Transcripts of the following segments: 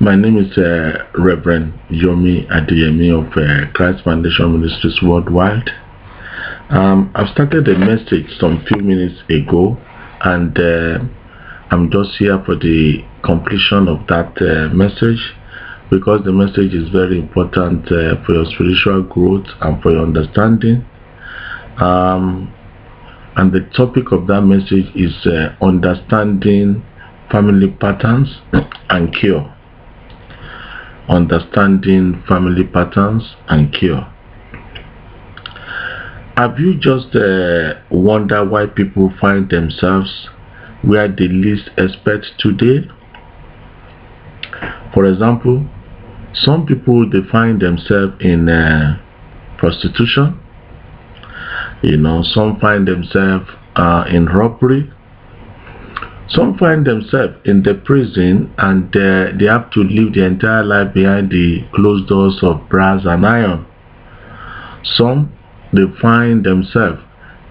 My name is Reverend Yomi Adeyemi of Christ Foundation Ministries Worldwide. I've started a message some few minutes ago, and I'm just here for the completion of that message, because the message is very important for your spiritual growth and for your understanding. And the topic of that message is understanding family patterns and cure. Understanding family patterns and cure. Have you just wondered why people find themselves where they least expect today? For example, some people, they find themselves in prostitution. Some find themselves in robbery. Some find themselves in the prison, and they have to live their entire life behind the closed doors of brass and iron. Some, they find themselves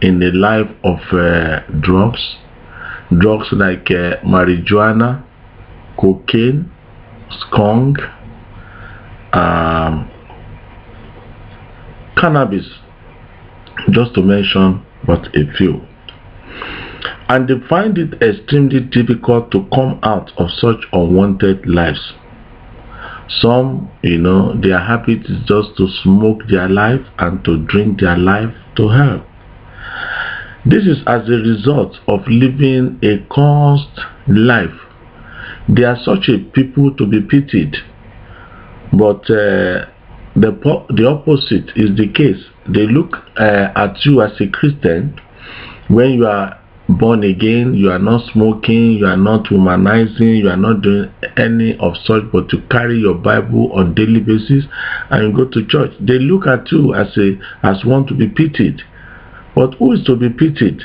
in a life of drugs like marijuana, cocaine, skunk, cannabis, just to mention but a few. And they find it extremely difficult to come out of such unwanted lives. Some, their habit is just to smoke their life and to drink their life to hell. This is as a result of living a cursed life. They are such a people to be pitied. But the opposite is the case. They look at you as a Christian. When you are born again, you are not smoking, you are not womanizing, you are not doing any of such, but you carry your Bible on daily basis and you go to church. They look at you as one to be pitied. But who is to be pitied?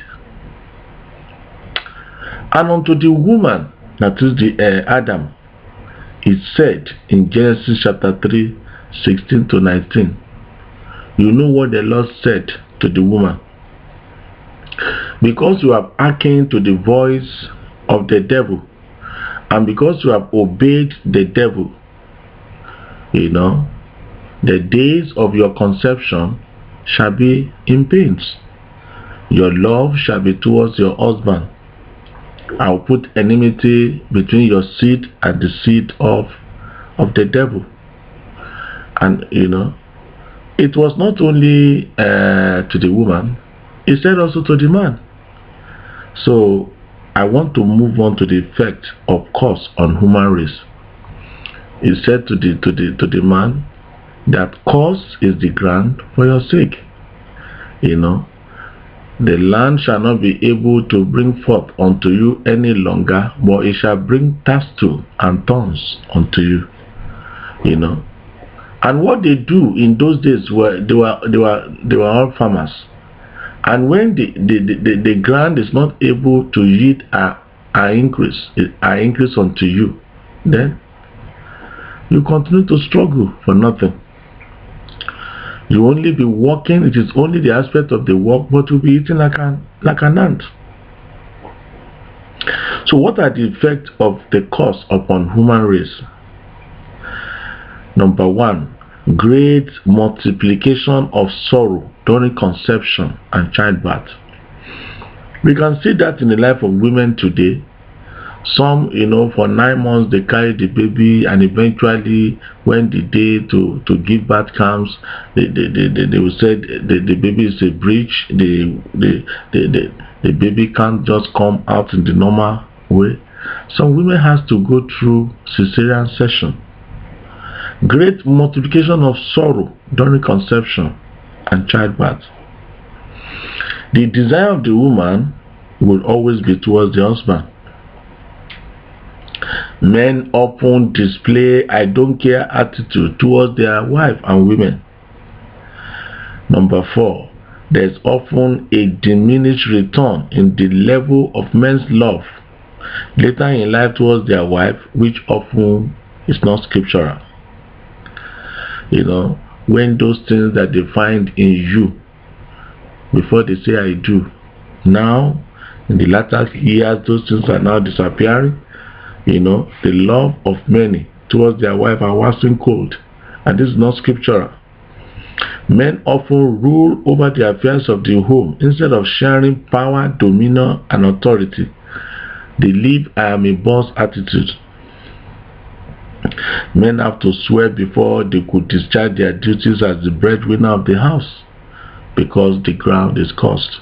And unto the woman, that is the Adam, it said in Genesis chapter 3, 16 to 19. You know what the Lord said to the woman? Because you have hearkened to the voice of the devil, and because you have obeyed the devil, the days of your conception shall be in pains. Your love shall be towards your husband. I will put enmity between your seed and the seed of the devil. And it was not only to the woman, he said also to the man. So I want to move on to the effect of curse on human race. He said to the man that curse is the ground for your sake. The land shall not be able to bring forth unto you any longer, but it shall bring tassel and thorns unto you. And what they do in those days they were all farmers. And when the ground is not able to yield a increase unto you, then you continue to struggle for nothing. You only be working, it is only the aspect of the work, but you'll be eating like an ant. So what are the effects of the curse upon human race? Number one, great multiplication of sorrow during conception and childbirth. We can see that in the life of women today. Some, for 9 months they carry the baby, and eventually when the day to give birth comes, they will say the baby is a breach. The baby can't just come out in the normal way. Some women has to go through cesarean section. Great multiplication of sorrow during conception and childbirth. The desire of the woman will always be towards the husband. Men often display I don't care attitude towards their wife and women. Number 4, there's often a diminished return in the level of men's love later in life towards their wife, which often is not scriptural. When those things that they find in you before they say I do, now in the latter years those things are now disappearing. The love of many towards their wife are waxing cold, and this is not scriptural. Men often rule over the affairs of the home instead of sharing power, dominion, and authority. They live "I am a boss" attitude. Men have to swear before they could discharge their duties as the breadwinner of the house, because the ground is cursed.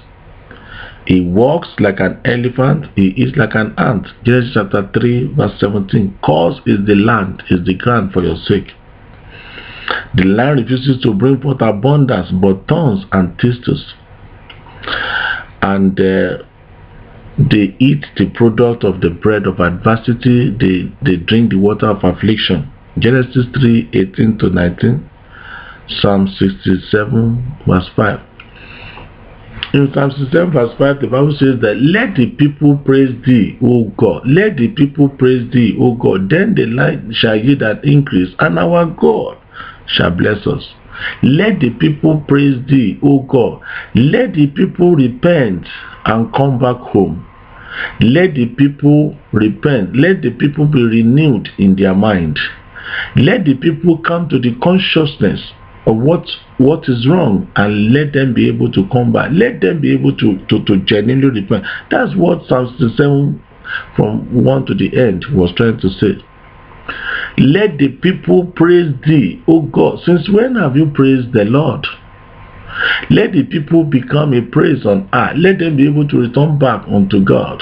He walks like an elephant, he is like an ant. Genesis chapter 3 verse 17. Cursed is the land, is the ground for your sake. The land refuses to bring forth abundance, but thorns and thistles. And they eat the product of the bread of adversity, they drink the water of affliction. Genesis 3, 18 to 19. Psalm 67 verse 5. In Psalm 67 verse 5, the Bible says that, let the people praise thee, O God. Let the people praise thee, O God. Then the land shall yield an increase, and our God shall bless us. Let the people praise thee, O God. Let the people repent and come back home. Let the people repent. Let the people be renewed in their mind. Let the people come to the consciousness of what is wrong, and let them be able to come back. Let them be able to genuinely repent. That's what Psalm 67 from 1 to the end was trying to say. Let the people praise thee, O God. Since when have you praised the Lord? Let the people become a praise on earth. Let them be able to return back unto God.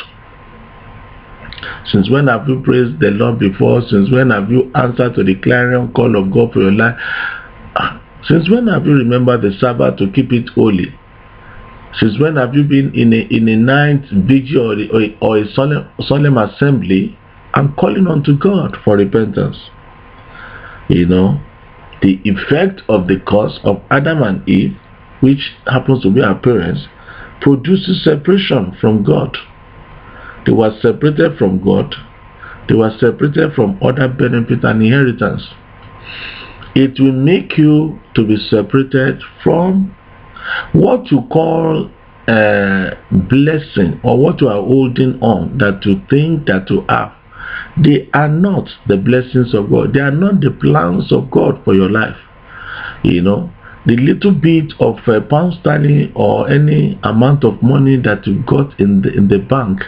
Since when have you praised the Lord before? Since when have you answered to the clarion call of God for your life? Since when have you remembered the Sabbath to keep it holy? Since when have you been in a night vigil or a solemn assembly and calling unto God for repentance? You know, the effect of the curse of Adam and Eve, which happens to be our parents, produces separation from God. They were separated from God. They were separated from other benefits and inheritance. It will make you to be separated from what you call blessing, or what you are holding on, that you think that you have. They are not the blessings of God. They are not the plans of God for your life. You know, the little bit of pound sterling or any amount of money that you got in the bank,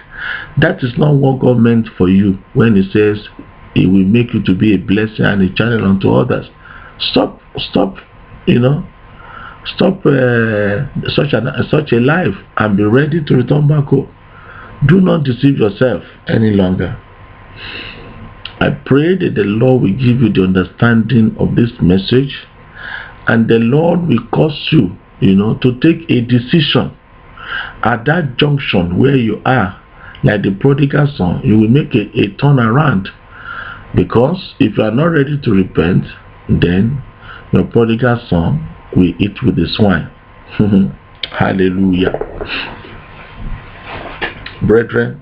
that is not what God meant for you when He says He will make you to be a blessing and a channel unto others. Stop, you know, stop such a life and be ready to return back home. Do not deceive yourself any longer. I pray that the Lord will give you the understanding of this message, and the Lord will cause you, you know, to take a decision at that junction where you are, like the prodigal son. You will make a turnaround, because if you are not ready to repent, then your prodigal son will eat with the swine. Hallelujah. Brethren,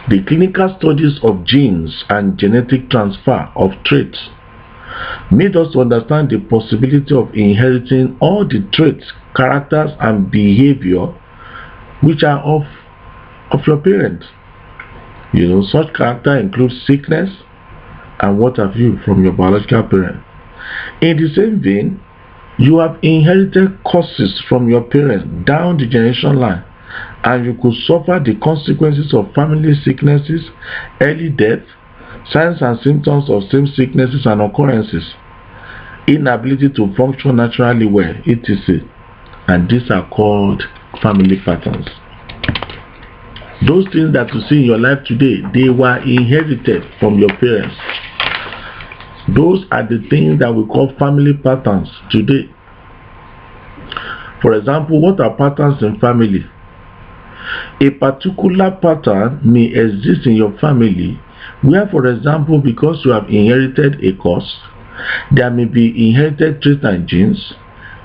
the clinical studies of genes and genetic transfer of traits made us understand the possibility of inheriting all the traits, characters, and behavior which are of your parents. You know, such character includes sickness and what have you from your biological parent. In the same vein, you have inherited curses from your parents down the generation line, and you could suffer the consequences of family sicknesses, early death, signs and symptoms of same sicknesses and occurrences, inability to function naturally well, etc. And these are called family patterns. Those things that you see in your life today, they were inherited from your parents. Those are the things that we call family patterns today. For example, what are patterns in family? A particular pattern may exist in your family where, for example, because you have inherited a curse, there may be inherited traits and genes,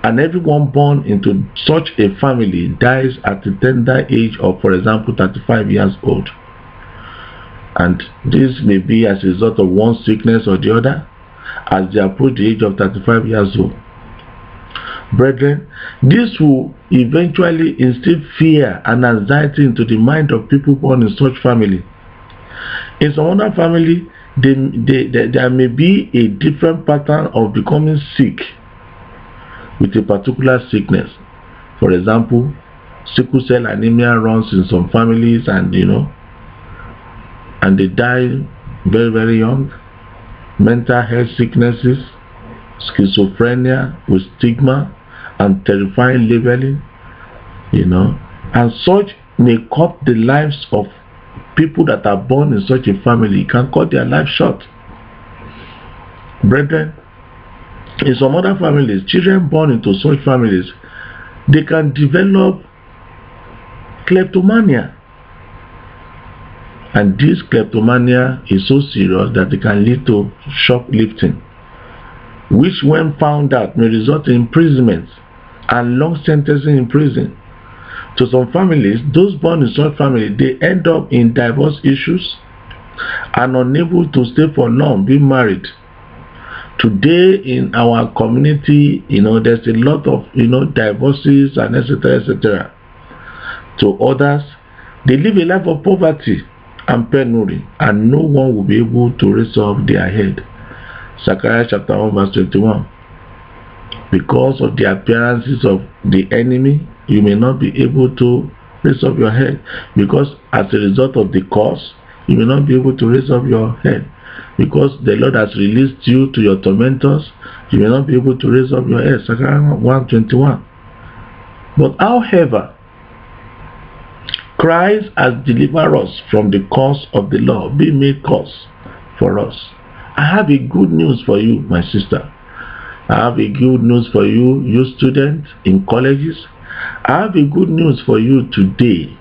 and everyone born into such a family dies at the tender age of, for example, 35 years old. And this may be as a result of one sickness or the other as they approach the age of 35 years old. Brethren, this will eventually instill fear and anxiety into the mind of people born in such family. In some other family, there may be a different pattern of becoming sick with a particular sickness. For example, sickle cell anemia runs in some families, and and they die very, very young. Mental health sicknesses, schizophrenia with stigma and terrifying labeling, and such may cut the lives of people that are born in such a family. It can cut their life short. Brethren, in some other families, children born into such families, they can develop kleptomania. And this kleptomania is so serious that it can lead to shoplifting, which when found out may result in imprisonment and long sentencing in prison. To some families, those born in such family, they end up in divorce issues and unable to stay for long, being married. Today in our community, there's a lot of divorces and etc. To others, they live a life of poverty and penury, and no one will be able to raise up their head. Zechariah chapter 1 verse 21. Because of the appearances of the enemy, you may not be able to raise up your head, because as a result of the curse, you may not be able to raise up your head. Because the Lord has released you to your tormentors, you may not be able to raise up your head. Zechariah 1:21. But however, Christ has delivered us from the curse of the law, being made curse for us. I have a good news for you, my sister. I have a good news for you, you students in colleges. I have a good news for you today.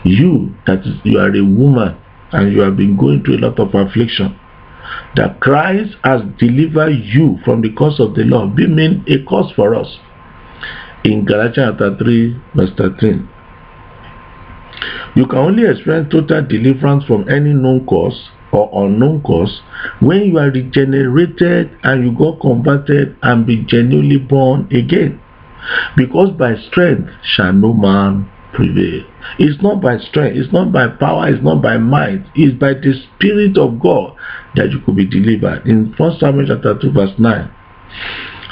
You are a woman and you have been going through a lot of affliction. That Christ has delivered you from the curse of the law, being made a curse for us. In Galatians chapter 3 verse 13. You can only experience total deliverance from any known cause or unknown cause when you are regenerated and you got converted and be genuinely born again. Because by strength shall no man prevail. It's not by strength, it's not by power, it's not by might, it's by the Spirit of God that you could be delivered. In 1 Samuel chapter 2 verse 9.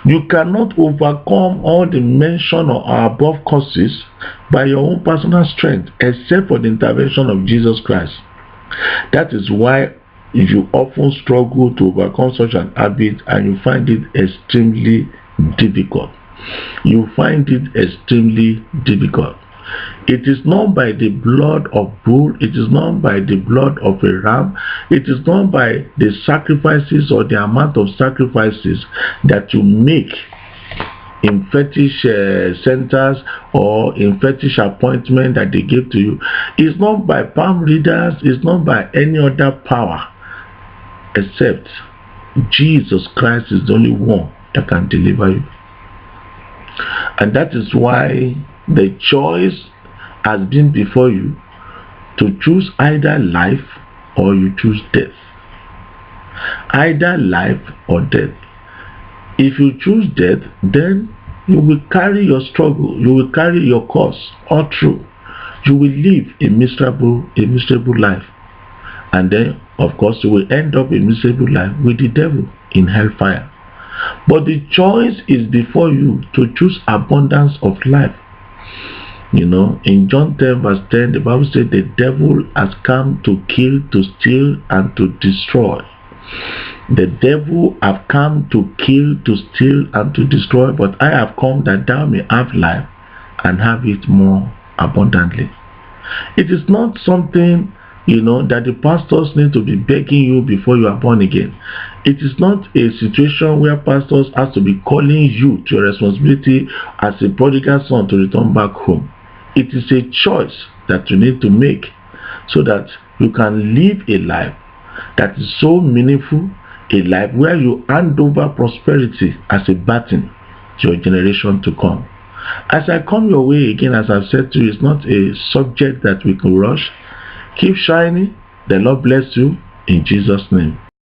You cannot overcome all the mention or above causes by your own personal strength, except for the intervention of Jesus Christ. That is why you often struggle to overcome such an habit, and you find it extremely difficult. You find it extremely difficult. It is not by the blood of bull, it is not by the blood of a ram, it is not by the sacrifices or the amount of sacrifices that you make in fetish centers or in fetish appointment that they give to you. It's not by palm readers, it's not by any other power, except Jesus Christ is the only one that can deliver you. And that is why the choice has been before you to choose either life or you choose death. Either life or death. If you choose death, then you will carry your struggle, you will carry your curse all through. You will live a miserable life. And then, of course, you will end up a miserable life with the devil in hellfire. But the choice is before you to choose abundance of life. In John 10 verse 10, the Bible says the devil has come to kill, to steal, and to destroy. The devil have come to kill, to steal, and to destroy, but I have come that thou may have life and have it more abundantly. It is not something that the pastors need to be begging you before you are born again. It is not a situation where pastors have to be calling you to your responsibility as a prodigal son to return back home. It is a choice that you need to make so that you can live a life that is so meaningful, a life where you hand over prosperity as a baton to your generation to come. As I come your way again, as I've said to you, it's not a subject that we can rush. Keep shining. The Lord bless you in Jesus' name.